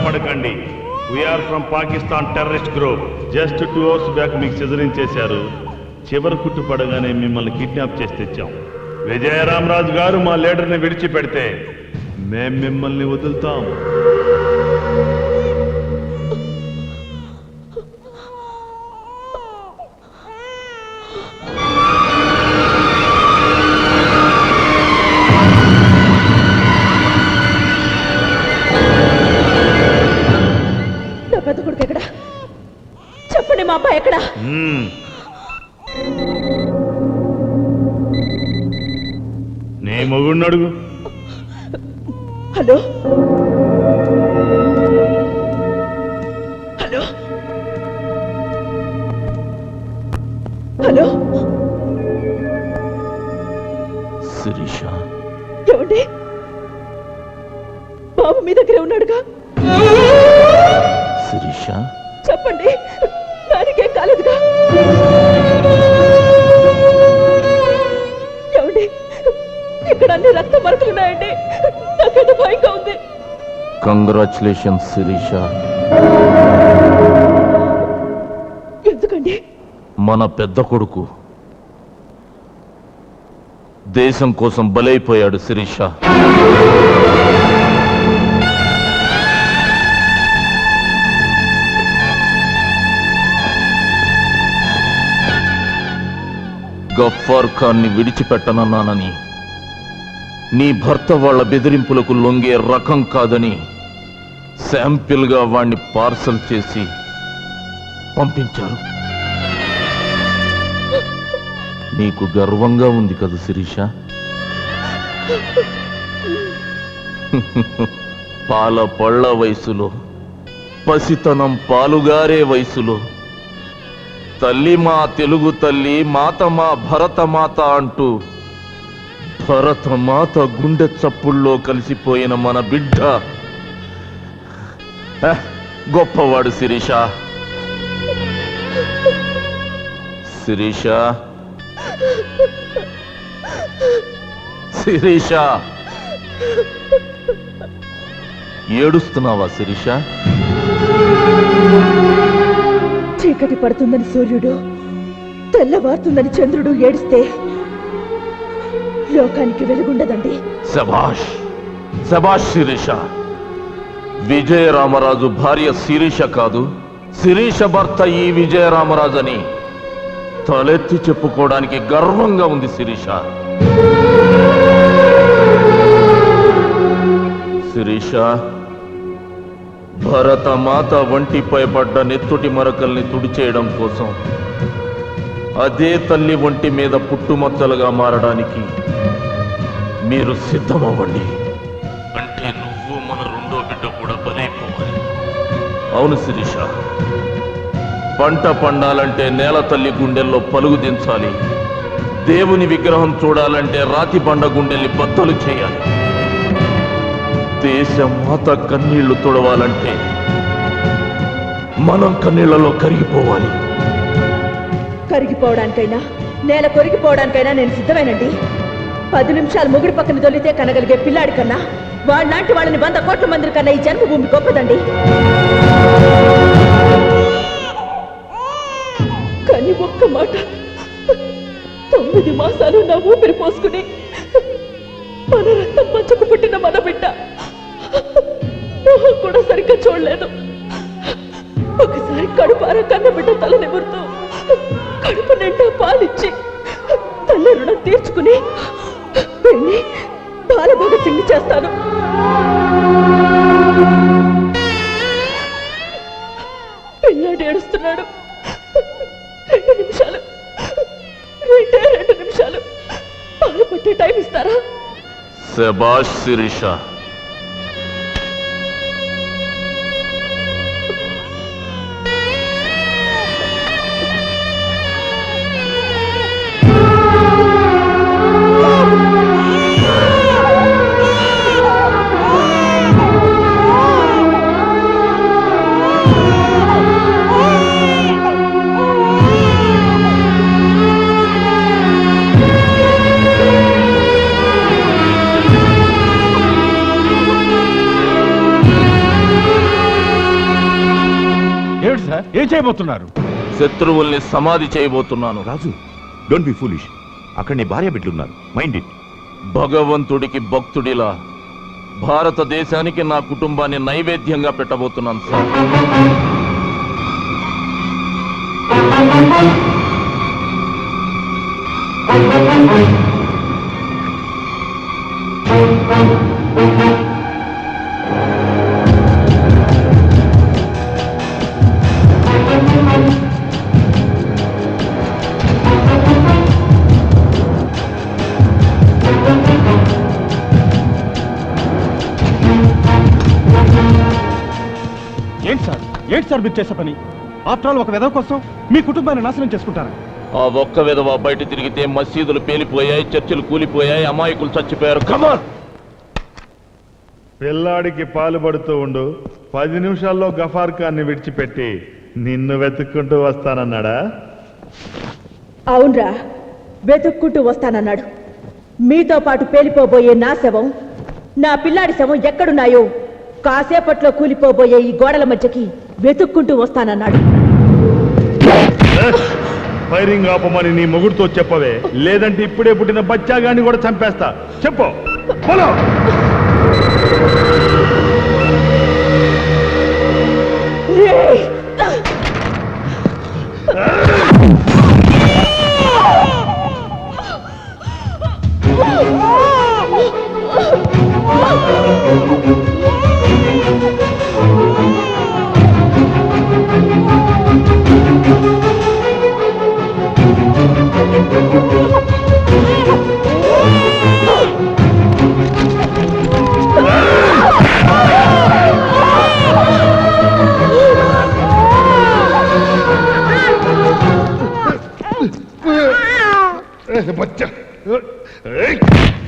పడకండి. We are from Pakistan terrorist group. Just 2 hours back మీకు సిజరింగ్ చేశారు. చివరి కుట్టు పడగానే మిమ్మల్ని కిడ్నాప్ చేసి తెచ్చాం. విజయరామరాజు గారు మా లీడర్ని విడిచిపెడితే మేం మిమ్మల్ని వదులుతాం. చెప్పండి, మా అబ్బాయి ఎక్కడ? నీ మొగుడిని అడుగు. హలో హలో హలో శిరీష, ఏమండి? బాబు మీ దగ్గరే ఉన్నాడుగా? శిరీష, చెప్పండి, దానికేం కాలేదుగా? ఏమండి, ఇక్కడ అన్ని రక్త మరకలున్నాయండి. నాకేదో భయంగా ఉంది. కంగ్రాచులేషన్స్ శిరీష. ఎందుకండి? మన పెద్ద కొడుకు దేశం కోసం బలైపోయాడు శిరీష. గఫ్ఫార్ ఖాన్ని విడిచిపెట్టనన్నానని, నీ భర్త వాళ్ళ బెదిరింపులకు లొంగే రకం కాదని శాంపిల్గా వాణ్ణి పార్సల్ చేసి పంపించారు. నీకు గర్వంగా ఉంది కదా శిరీష? పాల పళ్ళ వయసులో, పసితనం పాలుగారే వయసులో తల్లి మా తెలుగు తల్లి, మాత మా భరతమాత అంటూ భరతమాత గుండె చప్పుల్లో కలిసిపోయిన మన బిడ్డ గొప్పవాడు శిరీష. శిరీష, శిరీష, ఏడుస్తున్నావా శిరీష? చీకటి పడుతుందని సూర్యుడు, తెల్లవారుతుందని చంద్రుడు ఏడిస్తే లోకానికి వెలుగుండదండి. శభాష్, శభాష్ శిరీష. విజయరామరాజు భార్య శిరీష కాదు, శిరీష భర్త ఈ విజయరామరాజు అని తలెత్తి చెప్పుకోవడానికి గర్వంగా ఉంది శిరీష. శిరీష, భరతమాత ఒంటిపై పడ్డ నెత్తుటి మరకల్ని తుడిచేయడం కోసం అదే తల్లి ఒంటి మీద పుట్టుమచ్చలుగా మారడానికి మీరు సిద్ధమవ్వండి. అంటే నువ్వు మన రెండో బిడ్డ కూడా బలైపోవాలి. అవును శిరీష, పంట పండాలంటే నేల తల్లి గుండెల్లో పలుగు దించాలి. దేవుని విగ్రహం చూడాలంటే రాతి బండ గుండెల్ని బద్దలు చేయాలి. దేశమాత కన్నీళ్లు తుడవాలంటే మనం కన్నీళ్లలో కరిగిపోవాలి. కరిగిపోవడానికైనా, నేల కొరిగిపోవడానికైనా నేను సిద్ధమేనండి. 10 నిమిషాలు ముగుడి పక్కన దొల్లితే కనగలిగే పిల్లాడి కన్నా, వాళ్ళలాంటి వాళ్ళని 100 కోట్ల మంది కన్నా ఈ జన్మభూమి గొప్పదండి. కానీ ఒక్క మాట, 9 మాసాలు నా ఊపిరి పోసుకుని మన రక్తం పంచుకు పుట్టిన మన బిడ్డ మొహం కూడా సరిగ్గా చూడలేదు. ఒకసారి కడుపారా కన్న బిడ్డ తల నిమురుతూ కడుపు నిండా పాలిచ్చి తల్లి రుణం తీర్చుకుని వెళ్ళి బాలభగత్ సింగ్ చేస్తాను. శభాష్ శిరీష. ఏమిటి సార్, ఏం చేయబోతున్నారు? శత్రువుల్ని సమాధి చేయబోతున్నాను. రాజు, డోంట్ బి ఫూలిష్. అక్కడ నీ భార్య బిడ్డలున్నారు, మైండ్ ఇట్. భగవంతుడికి భక్తుడిలా భారతదేశానికి నా కుటుంబాన్ని నైవేద్యంగా పెట్టబోతున్నాను సార్. ఏంటి సార్ మీరు చేసే పని? ఆఫ్టర్ ఆల్ ఒక విధవ కోసం మీ కుటుంబాన్ని నాశనం చేసుకుంటారా? ఆ ఒక్క విధవ బయట తిరిగితే మసీదులు పేలిపోయాయి, చర్చిలు కూలిపోయాయి, అమాయకులు చచ్చిపోయారు. కమాన్! పిల్లాడికి పాలు పడుతూ ఉండు. 10 నిమిషాల్లో గఫార్ ఖాన్ని విడిచిపెట్టి నిన్ను వెతుక్కుంటూ వస్తానన్నాడా? అవునరా, వెతుక్కుంటూ వస్తానన్నాడు. మీతో పాటు పేలిపోబోయే నా శవం, నా పిల్లాడి శవం ఎక్కడున్నాయో కాసేపట్లో కూలిపోబోయే ఈ గోడల మధ్యకి వెతుక్కుంటూ వస్తానన్నాడు. ఫైరింగ్ ఆపమని నీ మొగుడుతో చెప్పవే, లేదంటే ఇప్పుడే పుట్టిన బచ్చాగాన్ని కూడా చంపేస్తా. చెప్పు. ఫాలో. రేయ్!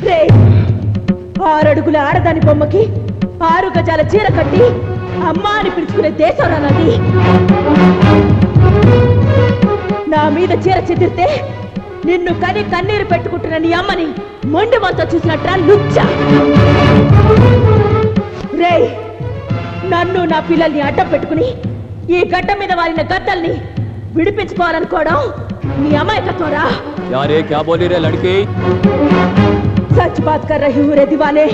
రేయ్! 6 అడుగుల ఆడదాని బొమ్మకి 6 గజాల చీర కట్టి అమ్మా అని పిలుచుకునే దేశం రానది. నా మీద చీర చెదిరితే నిన్ను కని కన్నీరు పెట్టుకుంటున్న నీ అమ్మని మొండి మనతో చూసినట్రా లుచ్చ. రేయ్! నన్ను నా పిల్లల్ని అడ్డం పెట్టుకుని ఈ గడ్డ మీద వారిన గద్దల్ని విడిపించుకోవాలనుకోవడం నీ అమాయకత్వరా. यार ये क्या बोली रे लड़की? सच बात कर रही हूँ रे दीवाने,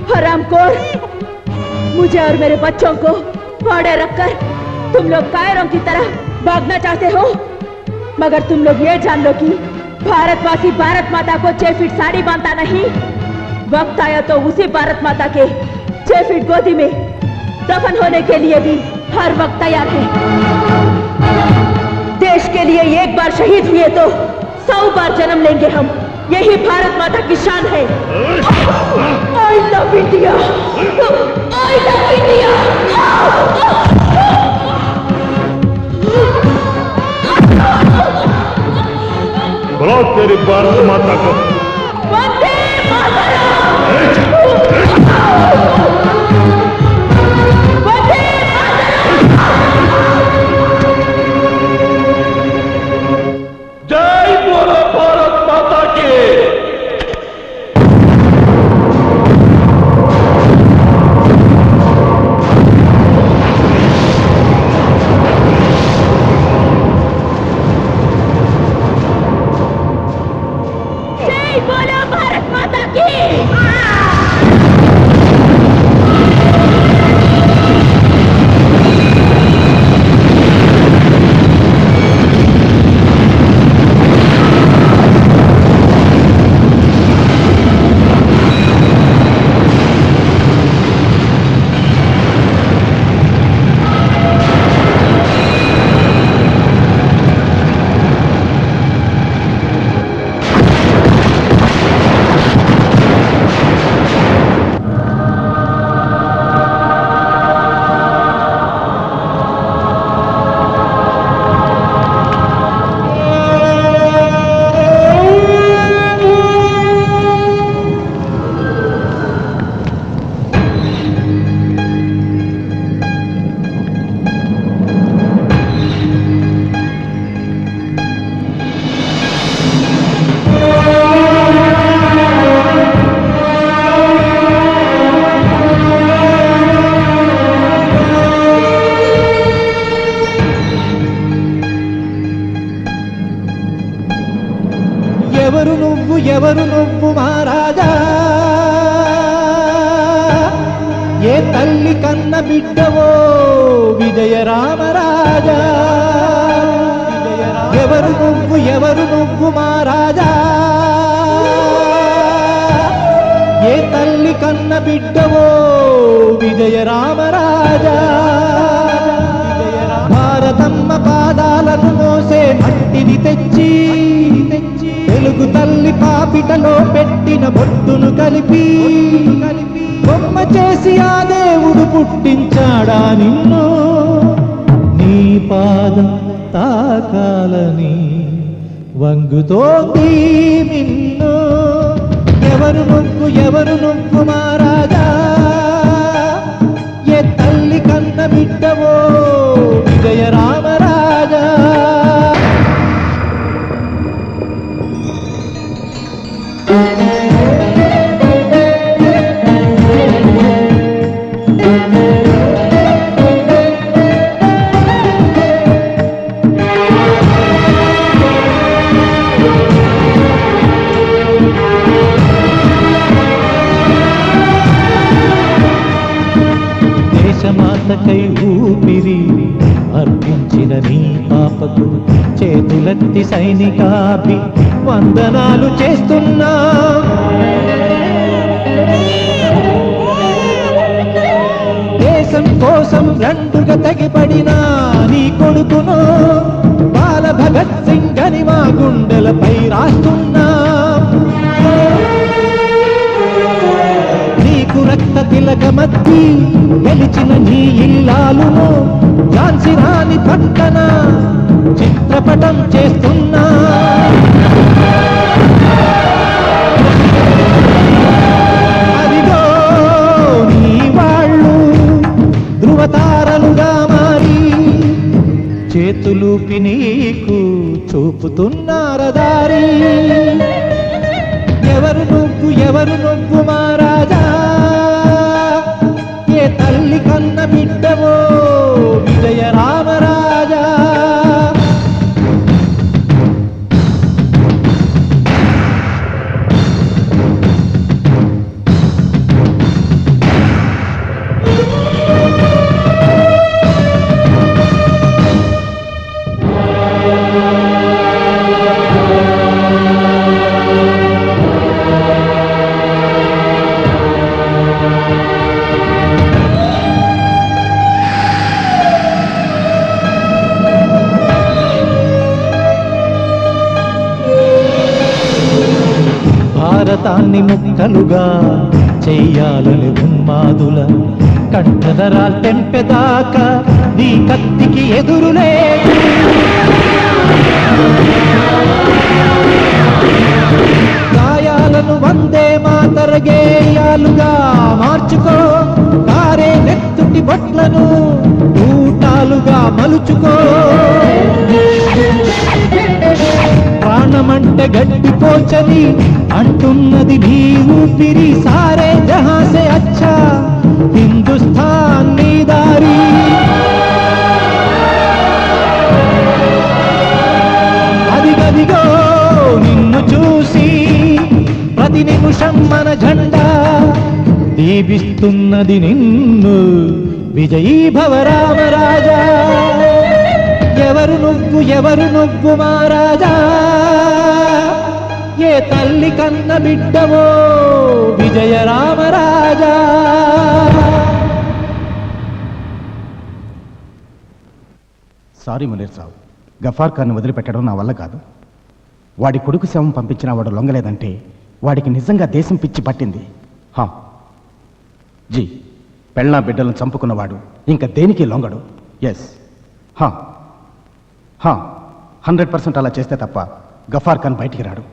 हरामखोर। मुझे और मेरे बच्चों को फाड़े रखकर तुम लोग कायरों की तरह भागना चाहते हो, मगर तुम लोग ये जान लो कि भारतवासी भारत माता को 6 फीट साड़ी बांधता नहीं। वक्त आया तो उसी भारत माता के 6 फीट गोदी में दफन होने के लिए भी हर वक्त तैयार है। देश के लिए एक बार शहीद हुए तो 100 बार जन्म लेंगे हम, यही भारत माता की शान है। I love India, I love India. बोलो तेरी भारत माता को। वंदे मातरम। वंदे జై బోలో భారత్ మాతా కి. जय కన్న బిడ్డవో విజయ రామరాజా ఎవరు నువ్వు మా రాజా ఏ తల్లి కన్న బిడ్డవో విజయ రామరాజా భారతమ్మ పాదాలను మోసే మట్టిని తెచ్చి తెలుగు తల్లి పాపిటలో పెట్టిన బొట్టును కలిపి బొమ్మ చేసి ఆ దేవుడు పుట్టించాడా నిన్ను నీ పాదం తాకాలని వంగుతోంది నిన్ను ఎవరు నువ్వు మా రాజా ఏ తల్లి కన్న బిడ్డవో విజయ రామరాజా దేశమాతకై ఊపిరి అర్పించిన నీ పాపకు చేతులెత్తి సైనికాభి వందనాలు చేస్తున్నా దేశం కోసం రెండుగా తెగిపడినా నీ కొడుకును బాల భగత్ సింగ్ అని మా గుండెలపై రాస్తున్నా నీకు రక్త తిలకమద్ది గెలిచిన నీ ఇల్లాలును ఝాన్సీ రాణి పక్కన చిత్రపటం చేస్తున్నా అదిగో నీ వాళ్ళు ధృవతారలుగా మారి చేతులూపి నీకు చూపుతున్నార దారి ఎవరు నువ్వు మా రాజా ఏ తల్లి కన్న బిడ్డవో విజయ రామరాజా భారతాన్ని ముక్కలుగా చెయ్యాలని ఉన్మాదుల కంఠధరాలు తెంపెదాకా నీ కత్తికి ఎదురులేదు గాయాలను వందే మాతర గేయాలుగా మార్చుకో కారే నెత్తుటి బొట్లను ఊటాలుగా మలుచుకో ప్రాణమంటే గడ్డిపోచని అంటున్నది నీ ఊపిరి సారే జహాసే అచ్చా హిందుస్థాన్ నీ దారి అదిగదిగో నిన్ను చూసి ప్రతి నిమిషం మన జెండా దీపిస్తున్నది నిన్ను విజయీ భవ రామరాజా ఎవరు నువ్వు మా రాజా ఏ తల్లి కన్న బిడ్డవో విజయ రామరాజా సారీ మునీర్ సాబ్, గఫార్ ఖాన్ వదిలిపెట్టడం నా వల్ల కాదు. వాడి కొడుకు శవం పంపించిన వాడు లొంగలేదంటే వాడికి నిజంగా దేశం పిచ్చి పట్టింది. హా జీ, పెళ్ళా బిడ్డలను చంపుకున్నవాడు ఇంకా దేనికి లొంగడు. ఎస్, 100% అలా చేస్తే తప్ప గఫార్ ఖాన్ బయటికి రాడు.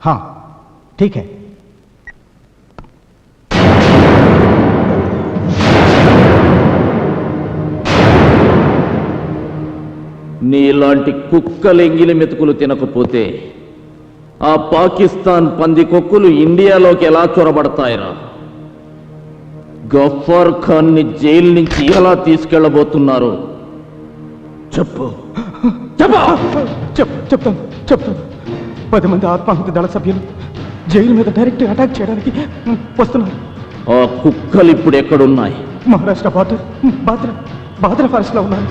హా ఠీకే. నీలాంటి కుక్కలు ఎంగిలి మెతుకులు తినకపోతే ఆ పాకిస్తాన్ పంది కొక్కులు ఇండియాలోకి ఎలా చొరబడతాయిరా? గఫార్ ఖాన్ ని జైలు నుంచి ఎలా తీసుకెళ్లబోతున్నారు చెప్పు. చెప్తాను. 10 మంది ఆత్మాహుతి దళ సభ్యులు జైలు మీద డైరెక్ట్ అటాక్ చేయడానికి వస్తున్నారు. ఆ కుక్కలు ఇప్పుడు ఎక్కడున్నాయి? మహారాష్ట్ర బాద్ర ఫారెస్ట్ లో ఉన్నాను.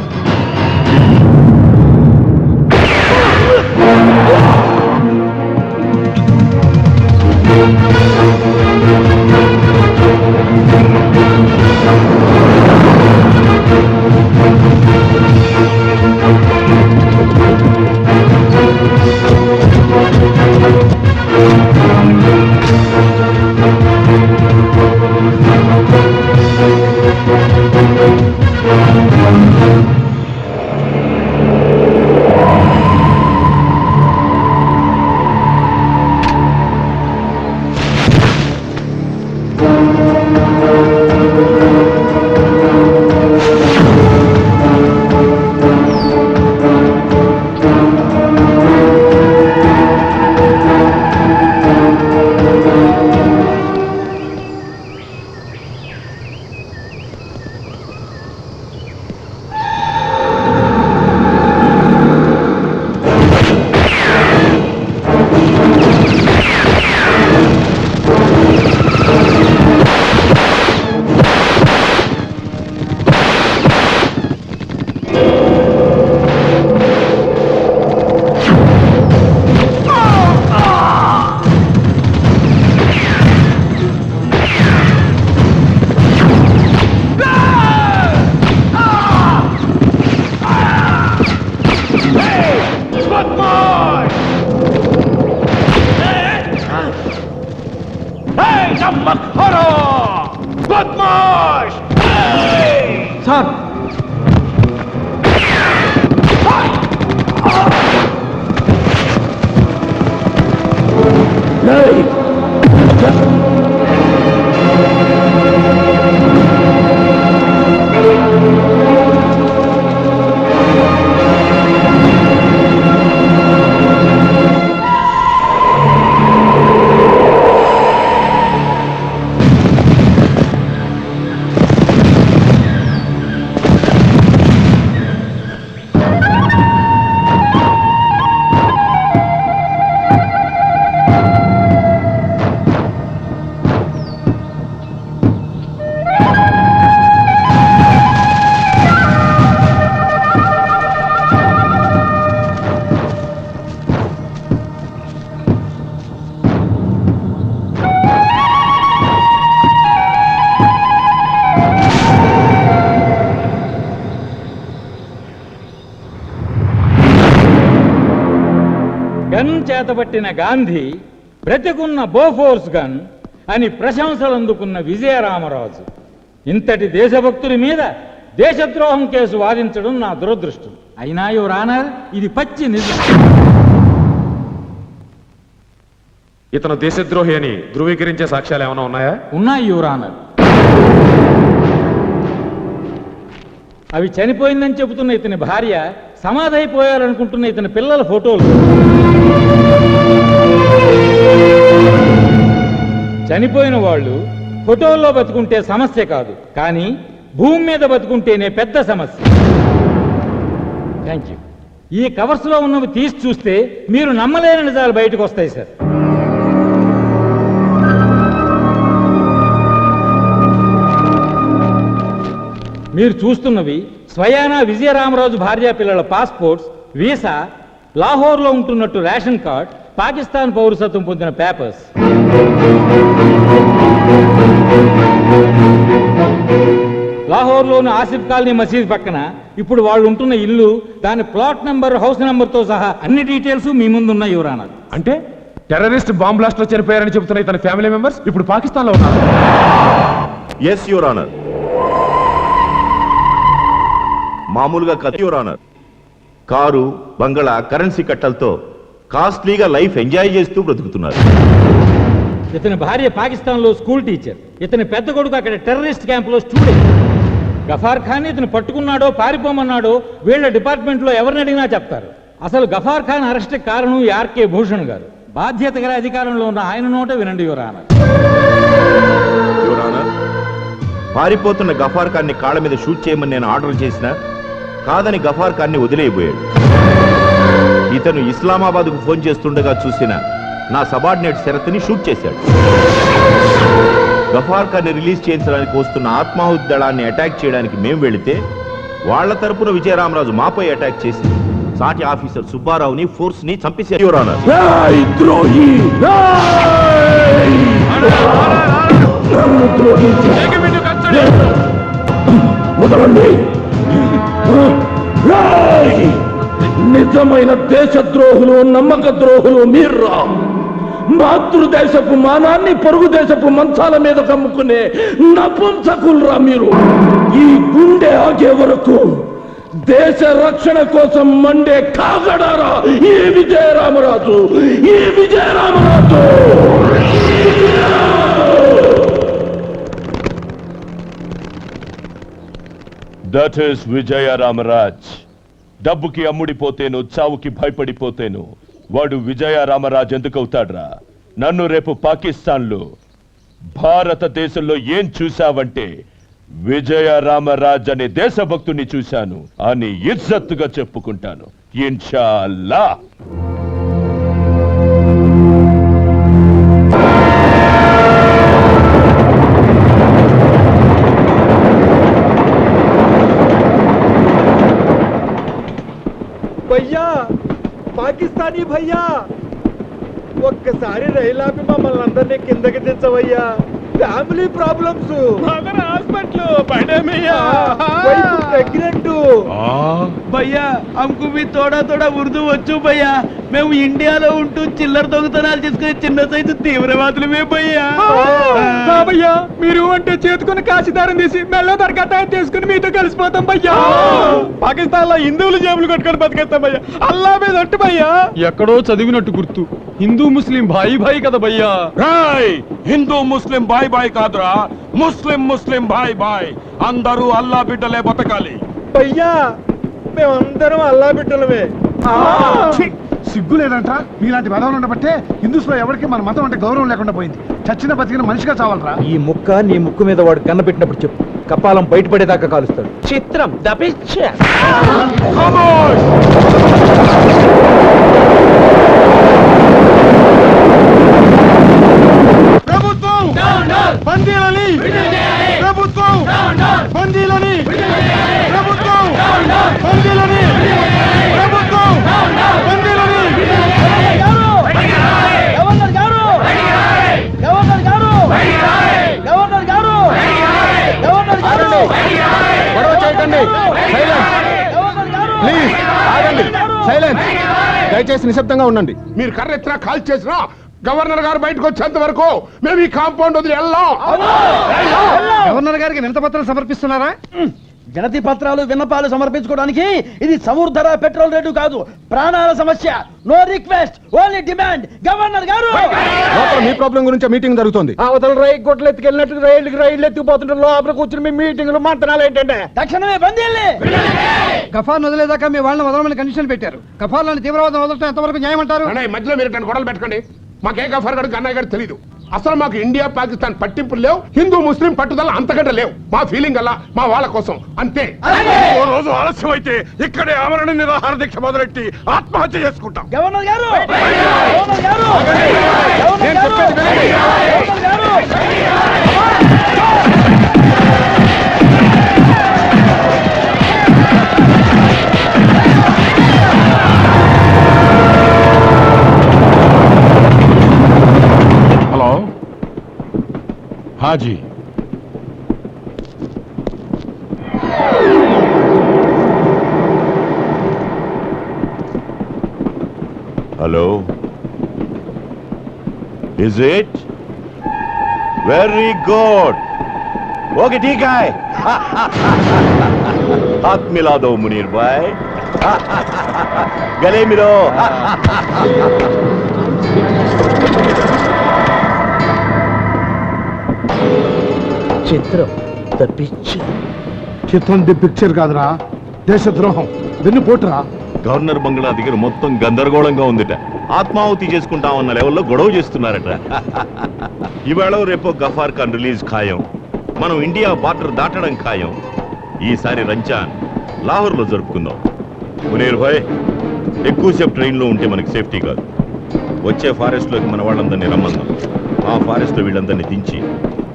సార్ గన్ చేతబట్టిన గాంధీ బ్రతికున్న బోఫోర్స్ గన్ అని ప్రశంసలు అందుకున్న విజయరామరాజు. ఇంతటి దేశభక్తుడి మీద దేశద్రోహం కేసు వాదించడం నా దురదృష్టం. అయినా యువర్ ఆనర్, ఇది పచ్చి నిజం. ఇతను దేశద్రోహి అని ధృవీకరించే సాక్ష్యాలు ఏమైనా ఉన్నాయా? ఉన్నాయి యువర్ ఆనర్. అవి చనిపోయిందని చెబుతున్న ఇతని భార్య, సమాధైపోయారనుకుంటున్న ఇతని పిల్లల ఫోటోలు. చనిపోయిన వాళ్ళు ఫోటోల్లో బతుకుంటే సమస్య కాదు, కానీ భూమి మీద బతుకుంటేనే పెద్ద సమస్య. Thank you. ఈ కవర్స్లో ఉన్నవి తీసి చూస్తే మీరు నమ్మలేని నిజాలు బయటకు వస్తాయి సార్. మీరు చూస్తున్నవి స్వయానా విజయరామరాజు భార్యా పిల్లల పాస్పోర్ట్స్, వీసా, లాహోర్లో ఉంటున్నట్టు రేషన్ కార్డ్, పాకిస్తాన్ పౌరసత్వం పొందిన పేపర్స్. లాహోర్లోని ఆసిఫ్ కాలనీ మసీద్ పక్కన ఇప్పుడు వాళ్ళు ఉంటున్న ఇల్లు, దాని ప్లాట్ నెంబర్, హౌస్ నెంబర్తో సహా అన్ని డీటెయిల్స్ మీ ముందున్న యువర్ ఆనర్. అంటే టెర్రరిస్ట్ బాంబ్ బ్లాస్ట్ లో చనిపోయారని చెబుతున్న ఇతని ఫ్యామిలీ మెంబర్స్ ఇప్పుడు పాకిస్తాన్ లో ఉన్నారు. Yes your honour. మామూలుగా కథ యువర్ ఆనర్. కారు, బంగళా, కరెన్సీ కట్టలతో కాస్ట్లీగా లైఫ్ ఎంజాయ్ చేస్తూ బ్రతుకుతున్నారు. ఇతని భార్య పాకిస్తాన్లో స్కూల్ టీచర్, ఇతని పెద్ద కొడుకు అక్కడ టెర్రరిస్ట్ క్యాంపులో స్టూడెంట్. గఫార్ ఖాన్ ఇతను పట్టుకున్నాడో పారిపోమన్నాడో వీళ్ళ డిపార్ట్మెంట్లో ఎవరిని అడిగినా చెప్తారు. అసలు గఫార్ ఖాన్ అరెస్ట్కి కారణం ఆర్కే భూషణ్ గారు. బాధ్యత గల అధికారంలో ఉన్న ఆయన నోట వినండి యువర్ ఆనర్. యువర్ ఆనర్, పారిపోతున్న గఫార్ ఖాన్ని కాళ్ళ మీద షూట్ చేయమని నేను ఆర్డర్ చేసినా కాదని గఫార్ ఖాన్ని వదిలేయబోయాడు. ఇతను ఇస్లామాబాద్కు ఫోన్ చేస్తుండగా చూసిన నా సబార్డినేట్ శరత్ని షూట్ చేశాడు. గఫార్ ఖాన్ని రిలీజ్ చేయించడానికి వస్తున్న ఆత్మాహుతి దళాన్ని అటాక్ చేయడానికి మేము వెళితే వాళ్ళ తరపున విజయరామరాజు మాపై అటాక్ చేసి సాటి ఆఫీసర్ సుబ్బారావుని ఫోర్స్ ని చంపేశారు యువర్ ఆనర్. నిజమైన దేశద్రోహులు నమ్మక ద్రోహులు మీర్రా. మాతృదేశపు మానాన్ని పొరుగు దేశపు మంచాల మీద కమ్ముకునే నపుంసకుల్రా మీరు. ఈ గుండె ఆగే వరకు దేశ రక్షణ కోసం మండే కాగడారా ఈ విజయరామరాజు. ఈ విజయరామరాజు దట్ ఈస్ విజయరామరాజ్. డబ్బుకి అమ్ముడిపోతేను, చావుకి భయపడిపోతేను వాడు విజయరామరాజ్ ఎందుకవుతాడ్రా? నన్ను రేపు పాకిస్తాన్లో భారతదేశంలో ఏం చూశావంటే విజయరామరాజ్ అనే దేశభక్తుని చూశాను అని ఇజ్జత్తుగా చెప్పుకుంటాను ఇన్షాల్లా. భయ్యా, పాకిస్తానీ భయ్యా, ఒక్కసారి రైలాపి మమ్మల్ని అందరినీ కిందకి తెచ్చవయ్యా. Family problems, hospital pregnant. భయ్యా హమ్కు भी थोड़ा थोड़ा ఉర్దూ వచ్చు భయ్యా. మేము ఇండియాలో ఉంటూ చిల్లర దొంగతనాలు చేసుకునే చిన్న సైజు తీవ్రవాదులమే భయ్యా. భయ్యా, మీరు అంటే చేతుకుని కాశీదారం తీసి మెల్ల దరకతాయం తీసుకుని మీతో కలిసిపోతాం భయ్యా. పాకిస్తాన్ లో హిందువులు జేబులు కట్టుకొని బతికేస్తాం భయ్యా. అల్లా మీద ఒట్టు భయ్యా. ఎక్కడో చదివినట్టు గుర్తు, హిందూ ముస్లిం భాయి భాయి కదా భయ్యా. హిందూ ముస్లిం బాయ్ బాయ్ కాదురా, ముస్లిం ముస్లిం బాయ్ బాయ్. అందరూ అల్లా బిడ్డలే బతకాలి. భయ్యా, మేమందరం అల్లా బిడ్డలమే. సిగ్గు లేదంట. మీలాంటి బలవలు ఉండబట్టే హిందూస్ లో ఎవరికి మన మతం అంటే గౌరవం లేకుండా పోయింది. చచ్చిన బతికిన మనిషిగా చావాలరా. ఈ ముక్క నీ ముక్కు మీద వాడు కన్న పెట్టినప్పుడు చెప్పు, కపాలం బయటపడేదాకా కాలుస్తాడు. చిత్రం దపిచ్చ. ప్రభుత్వం బందీలని, ప్రభుత్వం బందీలని, ప్రభుత్వం బందీలని, ప్రభుత్వం బందీలని. గవర్నర్ గారు, గవర్నర్ గారు, గవర్నర్ గారు, గవర్నర్ గారు, గొడవ చేయకండి. ప్లీజ్ ఆగండి. సైలెన్స్. దయచేసి నిశ్శబ్దంగా ఉండండి. మీరు కర్రెత్తినా కాల్ చేసినా గవర్నర్ గారు బయటకు వచ్చేంత వరకు మేము ఈ కాంపౌండ్ వదిలి వెళ్ళాం. గవర్నర్ గారికి వినతి పత్రాలు సమర్పిస్తున్నారా? వినతి పత్రాలు విన్నపాలు సమర్పించుకోవడానికి ఇది సముద్ర పెట్రోల్ రేటు కాదు, ప్రాణాల సమస్య. No request, only demand. Governor గారు, మీ ప్రాబ్లం గురించి మీటింగ్ జరుగుతుంది. అవతల రైలు గొడ్లు ఎత్తుకెళ్ళినట్టు రైలు ఎత్తుకుపోతుంటారు. లోపల కూర్చుని మీ మీటింగ్లు మంతనాలు ఏంటంటే తక్షణమే బందీల్ని. గఫార్ వదిలేదాకా మీ వాళ్ళని వదలమని కండిషన్ పెట్టారు. గఫార్లను తీవ్రవాదం వదలటం ఎంతవరకు న్యాయం అంటారు? మధ్యలో మీరు గొడవలు పెట్టకండి. మాకే గఫార్ గడికి అన్నయ్య గారు తెలీదు. అసలు మాకు ఇండియా పాకిస్తాన్ పట్టింపులు లేవు, హిందూ ముస్లిం పట్టుదల అంతకంటే లేవు. మా ఫీలింగ్ అలా మా వాళ్ళ కోసం అంతే. ఓ రోజు ఆలస్యం అయితే ఇక్కడే ఆమరణ నిరాహార దీక్ష మొదలెట్టి ఆత్మహత్య చేసుకుంటాం. గవర్నర్ గారు, గవర్నర్ గారు, గవర్నర్ గారు, గవర్నర్ గారు. Hello, Haji. Hello, is it very good. Okay, ठीक है. हाथ मिला दो मुनीर भाई. गले मिलो. చిత్రం తప్పించు. చిత్రం ది పిక్చర్ కాదురా, దేశద్రోహం. వెన్నుపోటురా. గవర్నర్ బంగ్లా దగ్గర మొత్తం గందరగోళంగా ఉందిట. ఆత్మాహుతి చేసుకుంటామన్న లెవెల్లో గొడవ చేస్తున్నారట. ఇవాళ రేపో గఫార్ ఖాన్ రిలీజ్ ఖాయం. మనం ఇండియా బార్డర్ దాటడం ఖాయం. ఈసారి రంజాన్ లాహోర్లో జరుపుకుందాం. మునీర్ భాయ్, ఎక్కువసేపు ట్రైన్లో ఉంటే మనకి సేఫ్టీ కాదు. వచ్చే ఫారెస్ట్లోకి మన వాళ్ళందరినీ రమ్మందాం. ఆ ఫారెస్ట్లో వీళ్ళందరినీ దించి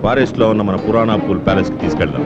ఫారెస్ట్ లో ఉన్న మన పురాణా పూల్ ప్యాలెస్ కి తీసుకెళ్దాం.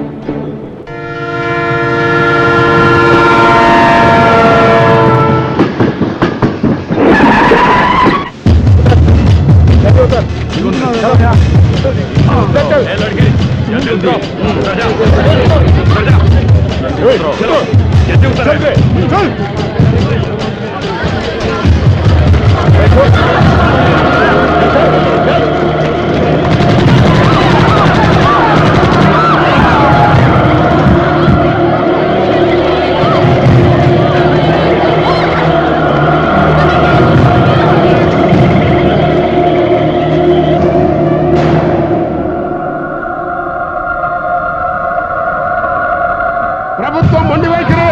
ప్రభుత్వం మొండి వైఖరి,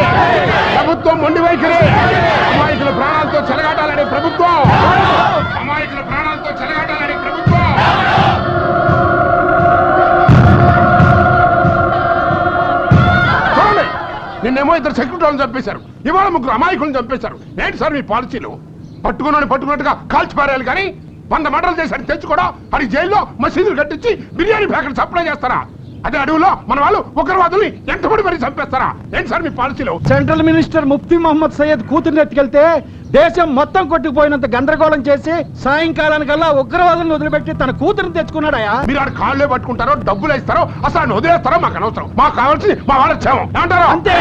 ప్రభుత్వం మొండి వైఖరి. అమాయకుల ప్రాణాలతో చెలగాటాలని ప్రభుత్వం, అమాయకుల ప్రాణాలతో చెలగాటాలని ప్రభుత్వం. చూడండి, నిన్నేమో ఇద్దరు సెక్యూరిటీ వాళ్ళని చంపేశారు, ఇవాళ ముగ్గురు అమాయకులను చంపేశారు. ఏంటి సార్ మీ పాలసీలు? పట్టుకున్నాను పట్టుకున్నట్టుగా కాల్చి పారేయాలి కానీ 100 మర్డర్లు చేశాడు తెచ్చుకోవడం, అది జైల్లో మసీదులు కట్టించి బిర్యానీ ప్యాకెట్ సప్లై చేస్తారా? అదే అడవులో మన వాళ్ళు ఉగ్రవాదుల్ని ఎంతమంది మరి చంపేస్తారా? ఏంటి సార్ మీ పాలసీలో? సెంట్రల్ మినిస్టర్ ముఫ్తీ మహమ్మద్ సయ్యద్ కూతుర్ని ఎత్తుకెళ్తే దేశం మొత్తం కొట్టుకుపోయినంత గందరగోళం చేసి సాయంకాలానికల్లా ఉగ్రవాదులను వదిలిపెట్టి తన కూతురుని తెచ్చుకున్నాడయా. మీరు ఆడ కాళ్ళే పట్టుకుంటారో డబ్బులు ఇస్తారో అసలు ఆయన వదిలేస్తారో మాకు అనవసరం. మాకు కావాల్సింది మా వాళ్ళ క్షేమం. ఏమంటారు? అంతే.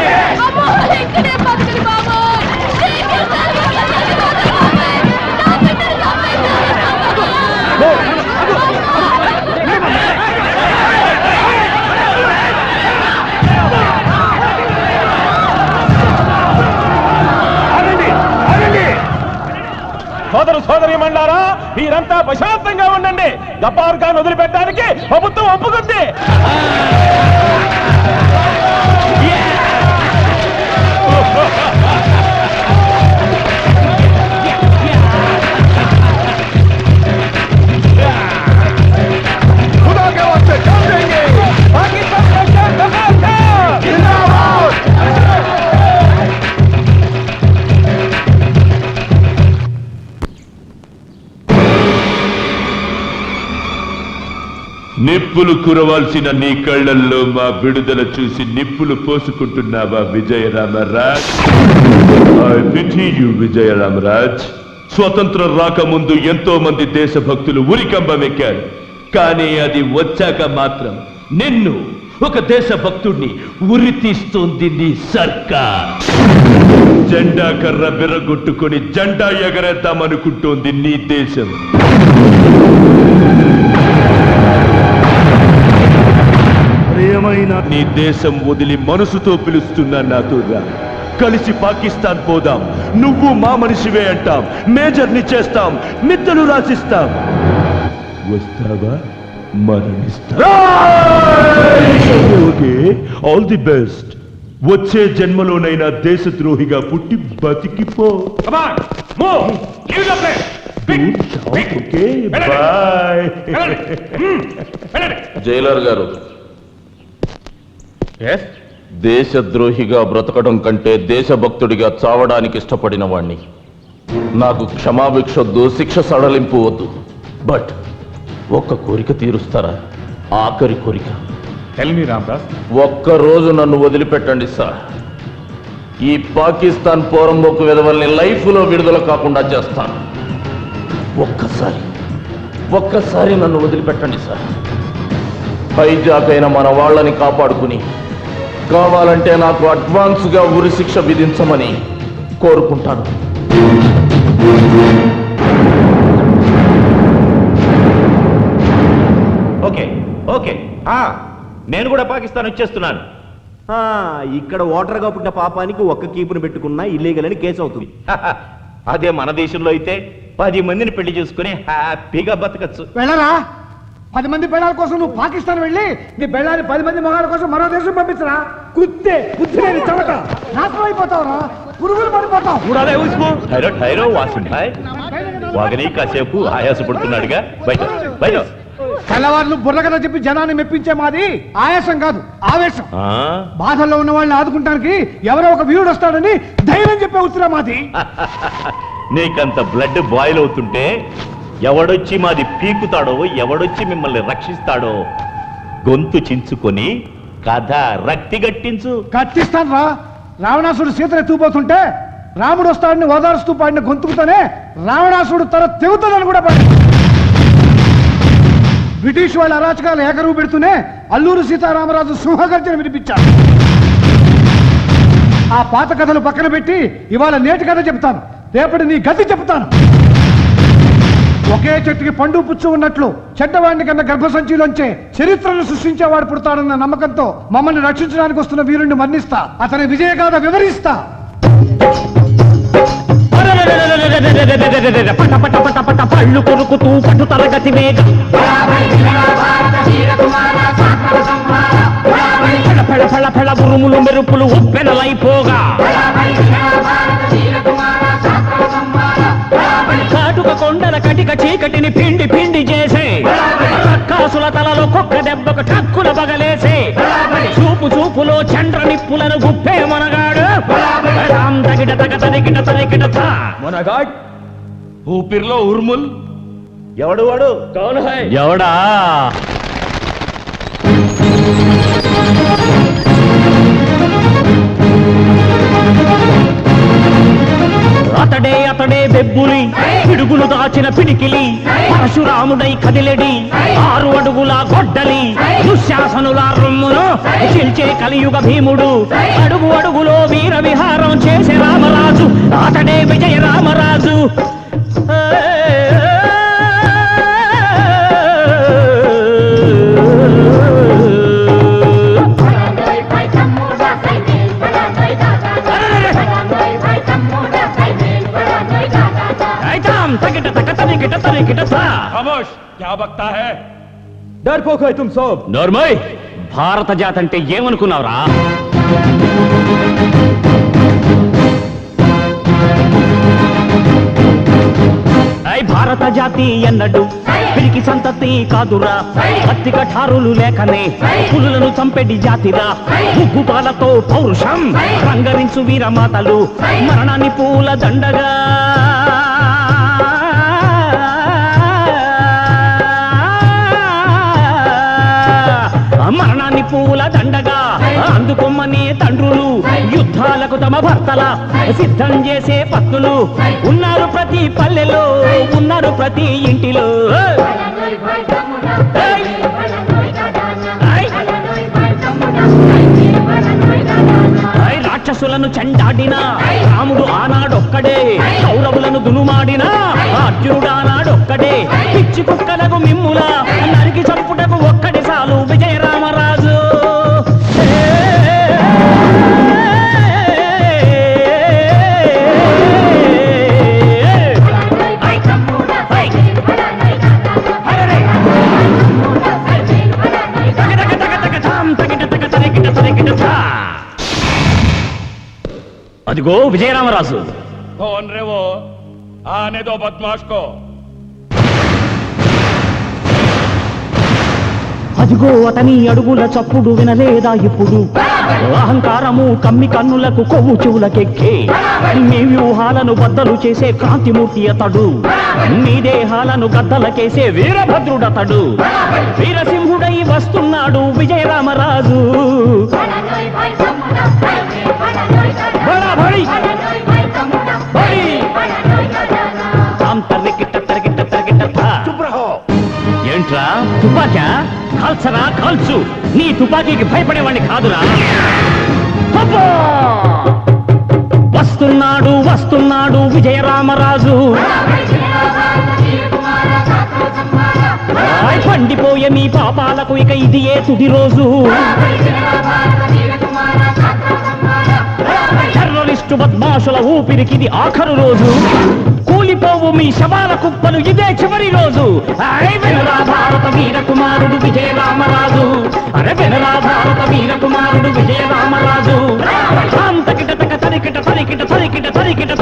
సోదరు సోదరి మండారా, మీరంతా ప్రశాంతంగా ఉండండి. గఫార్ ఖాన్ వదిలిపెట్టడానికి ప్రభుత్వం ఒప్పుకుంది. నిప్పులు కురవాల్సిన నీ కళ్ళల్లో మా విడుదల చూసి నిప్పులు పోసుకుంటున్నావా Vijayaramaraj? I pity you Vijayaramaraj. స్వతంత్రం రాకముందు ఎంతో మంది దేశభక్తులు ఉరికంబమెక్కారు, కానీ అది వచ్చాక మాత్రం నిన్ను ఒక దేశభక్తుడిని ఉరి తీస్తోంది నీ సర్కార్. జెండా కర్ర బిర్రగొట్టుకొని జెండా ఎగరేద్దామనుకుంటోంది నీ దేశం. ప్రియమైన నీ దేశం వదిలి మనసుతో పిలుస్తున్నా నాతో రా. కలిసి పాకిస్తాన్ పోదాం. నువ్వు మా మనిషివే అంటాం, మేజర్ని చేస్తాం, మిద్దలు రాసిస్తాం. వస్తావా? మరణిస్తా. Okay, all the best. వచ్చే జన్మలోనైనా దేశద్రోహిగా పుట్టి బతికిపో. బాయ్. జైలర్ గారు, దేశద్రోహిగా బ్రతకడం కంటే దేశభక్తుడిగా చావడానికి ఇష్టపడిన వాణ్ణి. నాకు క్షమాభిక్షొద్దు, శిక్ష సడలింపు వద్దు. బట్ ఒక్క కోరిక తీరుస్తారా? ఆఖరి కోరిక. ఒక్కరోజు నన్ను వదిలిపెట్టండి సార్. ఈ పాకిస్తాన్ పోరంబోకు విధవల్ని లైఫ్లో విడుదల కాకుండా చేస్తాను. ఒక్కసారి నన్ను వదిలిపెట్టండి సార్. హైజాక్ అయిన మన వాళ్ళని కాపాడుకుని కావాలంటే నాకు అడ్వాన్స్గా ఉరి శిక్ష విధించమని కోరుకుంటాను. ఓకే ఓకే, నేను కూడా పాకిస్తాన్ వచ్చేస్తున్నాను. ఇక్కడ ఓటర్గా పుట్టిన పాపానికి ఒక్క కీపును పెట్టుకున్నా ఇల్లీగల్ అని కేసు అవుతుంది. అదే మన దేశంలో అయితే 10 మందిని పెళ్లి చేసుకుని హ్యాపీగా బతకచ్చు. వెళ్ళరా? 10 మంది పెళ్ళాల కోసం నువ్వు పాకిస్తాన్ వెళ్ళి నీ పెళ్ళాన్ని 10 మంది మగాళ్ళ కోసం మరో దేశం పంపించరా? కుత్తే బుద్ధిలేని చెమట, నాశనం అయిపోతావురా, పురుగులు పడిపోతావు. వాసిం భాయ్, వాగని కాసేపు ఆయాసపడుతున్నాడుగా, బయట బయట. తెల్లవారులు బుర్ర కథ చెప్పి జనాన్ని మెప్పించే మాది ఆయాసం కాదు, ఆవేశం. బాధల్లో ఉన్న వాళ్ళని ఆదుకుంటానికి ఎవరో ఒక వీరుడు వస్తాడని ధైర్యం చెప్పే ఉత్తరా మాది. నీకంత బ్లడ్ బాయిల్ అవుతుంటే ఎవడొచ్చి మాది పీకుతాడో, ఎవడొచ్చి మిమ్మల్ని రక్షిస్తాడో గొంతు చించుకొని కథ రక్తి గట్టించు. కట్టిస్తాను రా. రావణాసుడు సీతను ఎత్తుకుపోతుంటే రాముడు వస్తాడని ఓదారుస్తూ పాడిన గొంతుకుతోనే రావణాసుడు తల తెగుతుందని కూడా పాడి బ్రిటిష్ వాళ్ళ అరాచకాలు ఏకరువు పెడుతూనే అల్లూరు సీతారామరాజు సింహగర్జన వినిపించారు. ఆ పాత కథలు పక్కన పెట్టి ఇవాళ నేటి కథ చెప్తాను. రేపటి నీ గతి చెప్తాను. ఒకే చెట్టుకి పండు పుచ్చు ఉన్నట్లు చెడ్డవాడిని కన్నా గర్భసంచిలోంచే చరిత్రను సృష్టించేవాడు పుడతాడన్న నమ్మకంతో మమ్మల్ని రక్షించడానికి వస్తున్న వీరుణ్ణి మరణిస్తా, అతని విజయగాథ వివరిస్తా. పట పట పట పట పళ్ళు కొరుకుతూ పట్టు తరగతి వేగ ఫెళ ఫెళ ఫెళ ఉరుములు మెరుపులు ఉప్పెనలైపోగా కాటుక కొండల కటిక చీకటిని పిండి పిండి చేసే కాసుల తలలో కుక్క దెబ్బకు టక్కుల బగలేసే చూపు చూపులో చండ్ర నిప్పులను గుప్పే మనగాడు తగిట తగ తరికిట తరికిట మనగాడ్ ఊపిరిలో ఉర్ముల్. ఎవడు వాడు? ఎవడా? అతడే అతడే బెబ్బులి పిడుగులు దాచిన పిడికిలి పరశురాముడై కదిలెడి 6 అడుగుల గొడ్డలి దుశ్శాసనుల రొమ్మును చిల్చే కలియుగ భీముడు అడుగు అడుగులో వీర విహారం చేసే రామరాజు అతడే విజయ రామరాజు. खामोश, क्या बकता है? डरपोक है तुम सब. నోర్మోయ్, భారత జాతి అంటే ఏమనుకున్నావురా? భారత జాతి ఎన్నడు పిరికి సంతతి కాదురా, అతి కఠారులు లేకనే పులులను చంపెడి జాతిరా. ఉగ్గుపాలతో పౌరుషం రంగరించు వీరమాతలు మరణాన్ని పూల దండగా మరణాన్ని పూల దండగా అందుకొమ్మనే తండ్రులు యుద్ధాలకు తమ భర్తల సిద్ధం చేసే పత్తులు ఉన్నారు ప్రతి పల్లెలో, ఉన్నారు ప్రతి ఇంటిలో. రాక్షసులను చెండాడినా రాముడు ఆనాడొక్కడే, కౌరవులను దునుమాడినా అర్జునుడు ఆనాడొక్కడే. పిచ్చి కుక్కలకు మిమ్ముల నరికి చంపుటకు ఒక్కడి చాలు విజయ రామరాజు. అదిగో విజయరామరాజు. कौन रे वो? आने दो बदमाश को. అదిగో అతని అడుగుల చప్పుడు వినలేదా ఇప్పుడు? అహంకారము కమ్మి కన్నులకు కొవ్వు చెవులకెక్కే మీ వ్యూహాలను బద్దలు చేసే క్రాంతిమూర్తి అతడు, మీ దేహాలను గద్దలకేసే వీరభద్రుడతడు. వీరసింహుడై వస్తున్నాడు విజయరామరాజు. ఏంట్రా తుపాకా? కాల్చరా కాల్చు, నీ తుపాకీకి భయపడేవాడిని కాదురా. వస్తున్నాడు వస్తున్నాడు విజయరామరాజు. పండిపోయే మీ పాపాలకు ఇక ఇది ఏ తుది రోజు. టెర్రరిస్టు బద్మాషుల ఊపిరికిది ఆఖరు రోజు. కూలిపోవు మీ శవాల కుప్పలు ఇదే చివరి రోజు. అరే వెనరా భారత వీర కుమారుడు విజయ రామరాజు. అరే వెనరా భారత వీర కుమారుడు విజయ రామరాజు. తకిట తక తరికిట తరికిట తరికిట తరికిట.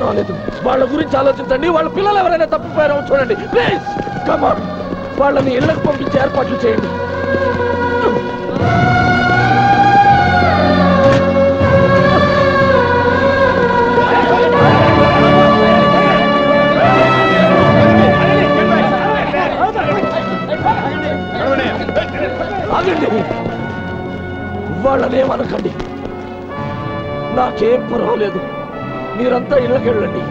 పర్వాలేదు, వాళ్ళ గురించి ఆలోచించండి. వాళ్ళ పిల్లలు ఎవరైనా తప్పిపోయారో చూడండి ప్లీజ్. కమాన్, వాళ్ళని ఇళ్ళకు పంపించే ఏర్పాట్లు చేయండి. ఆగండి, వాళ్ళనేమనకండి, నాకేం పర్వాలేదు, మీరంతా ఇళ్ళకెళ్ళండి.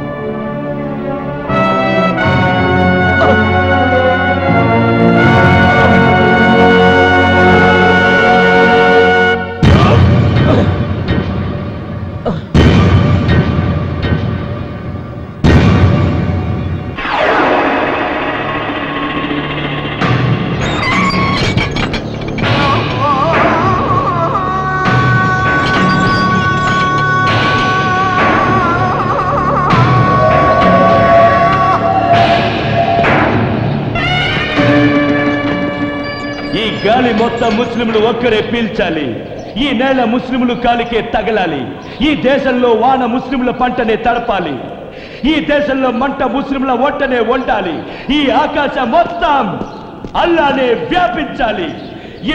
గాలి మొత్తం ముస్లింలు ఒక్కరే పీల్చాలి. ఈ నేల ముస్లింలు కాలికే తగలాలి. ఈ దేశంలో వాన ముస్లింల పంటనే తడపాలి. ఈ దేశంలో మంట ముస్లింల ఒట్టనే వండాలి. ఈ ఆకాశం మొత్తం అల్లానే వ్యాపించాలి.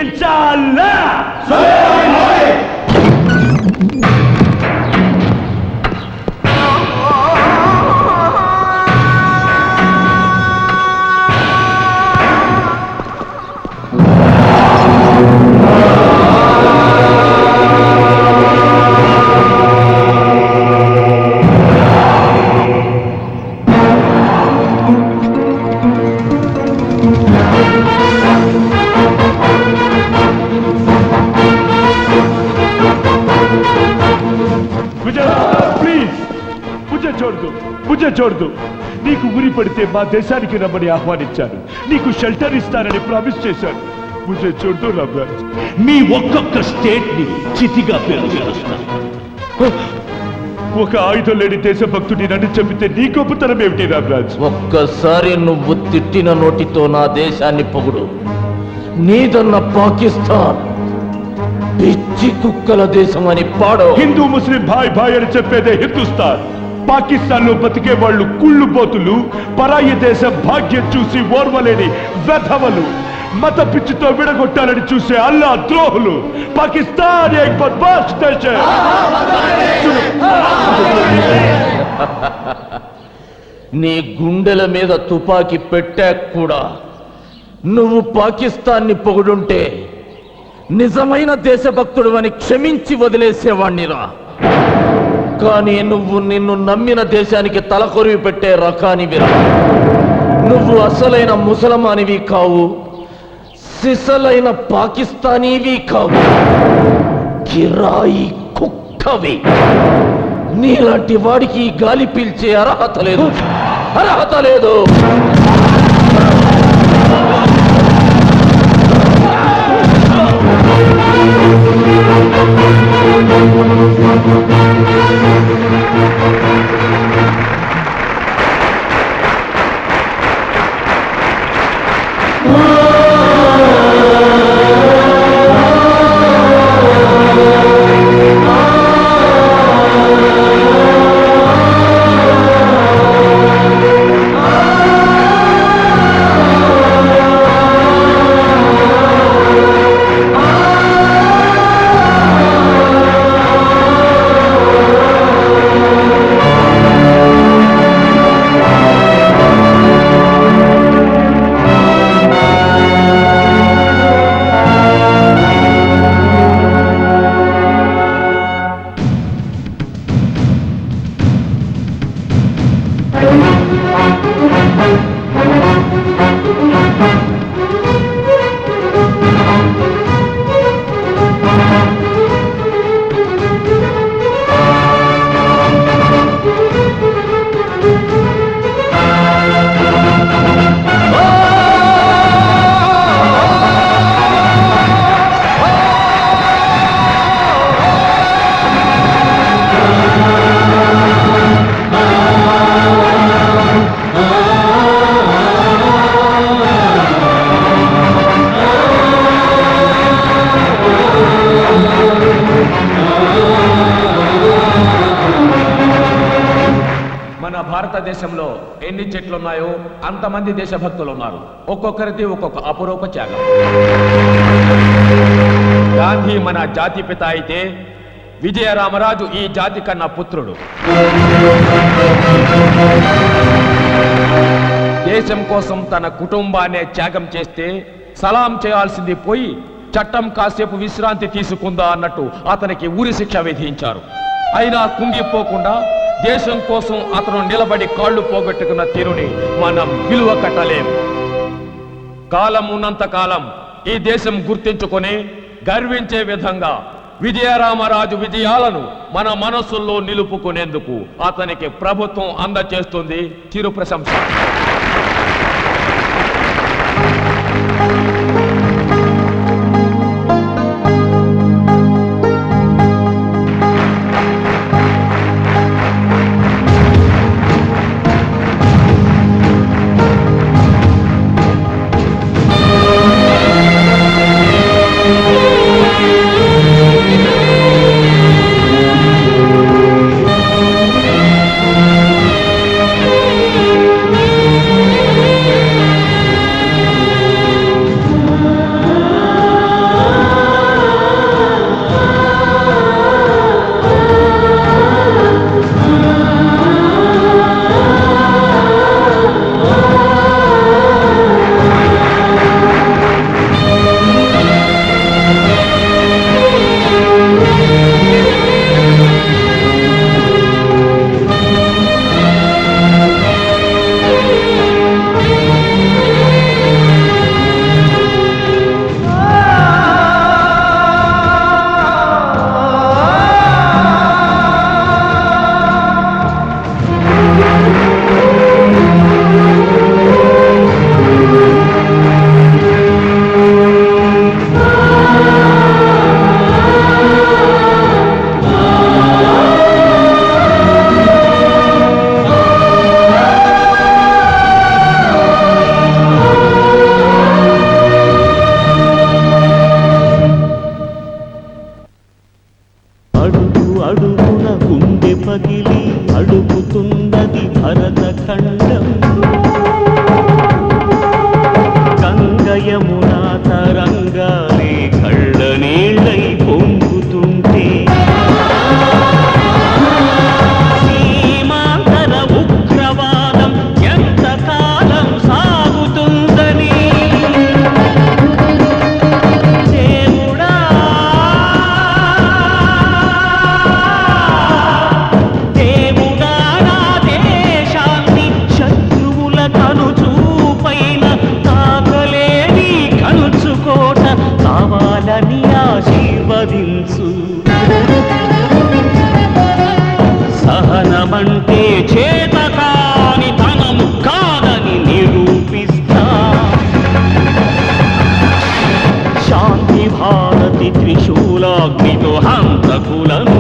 ఇన్షాఅల్లాహ్. చూడదు, నీకు ఉరి పడితే మా దేశానికి రమ్మని ఆహ్వానించాను. నీకు షెల్టర్ ఇస్తానని ప్రామిస్ చేశాను. ముజే చూడదు రామ్రాజ్, మీ ఒక్కొక్క స్టేట్ ని చితిగా పేరుస్తాను. ఒక ఆయుధం లేని దేశభక్తుడి నన్ను చంపితే నీ గొప్పతనం ఏమిటి రామ్రాజ్? ఒక్కసారి నువ్వు తిట్టిన నోటితో నా దేశాన్ని పొగుడు. నీదన్న పాకిస్తాన్ పిచ్చి కుక్కల దేశం అని పాడో. హిందూ ముస్లిం భాయ్ భాయ్ అని చెప్పేదే హిందుస్థాన్. పాకిస్తాన్ లో బతికే వాళ్ళు కుళ్ళు బోతులు, పరాయి దేశం భాగ్యం చూసి ఓర్వలేని వెధవలు, మత పిచ్చితో విడగొట్టాలని చూసే అల్లా ద్రోహులు. పాకిస్తాన్ ఏక్ బద్మాష్ దేశం. నీ గుండెల మీద తుపాకీ పెట్టాక కూడా నువ్వు పాకిస్తాన్ని పొగుడుంటే నిజమైన దేశభక్తుడు అని క్షమించి వదిలేసేవాణ్ణిరా. కానీ నువ్వు నిన్ను నమ్మిన దేశానికి తలకొరివి పెట్టే రకానివిరా. నువ్వు అసలైన ముసలమానివి కావు, సిసలైన పాకిస్తానీవి కావు, కిరాయి కుక్కవి. నీలాంటి వాడికి గాలి పీల్చే అర్హత లేదు, అర్హత లేదు. భారతదేశంలో ఎన్ని చెట్లున్నాయో అంతమంది దేశభక్తులు ఉన్నారు. ఒక్కొక్కరిది ఒక్కొక్క అపురూప త్యాగం. గాంధీ మన జాతి పిత అయితే విజయరామరాజు ఈ జాతి కన్నా పుత్రుడు. దేశం కోసం తన కుటుంబాన్నే త్యాగం చేస్తే సలాం చేయాల్సింది పోయి చట్టం కాసేపు విశ్రాంతి తీసుకుందా అన్నట్టు అతనికి ఉరి శిక్ష విధించారు. అయినా కుంగిపోకుండా దేశం కోసం అతను నిలబడి కాళ్ళు పోగొట్టుకున్న తీరుని మనం విలువ కట్టలేం. కాలం ఉన్నంత కాలం ఈ దేశం గుర్తించుకొని గర్వించే విధంగా విజయరామరాజు విజయాలను మన మనస్సుల్లో నిలుపుకునేందుకు అతనికి ప్రభుత్వం అందజేస్తుంది చిరు ప్రశంస. సహనమంటే చేతకాని తనము కాదని నిరూపిస్తా. శాంతి భారతి త్రిశూలాగ్నితో హంతకులను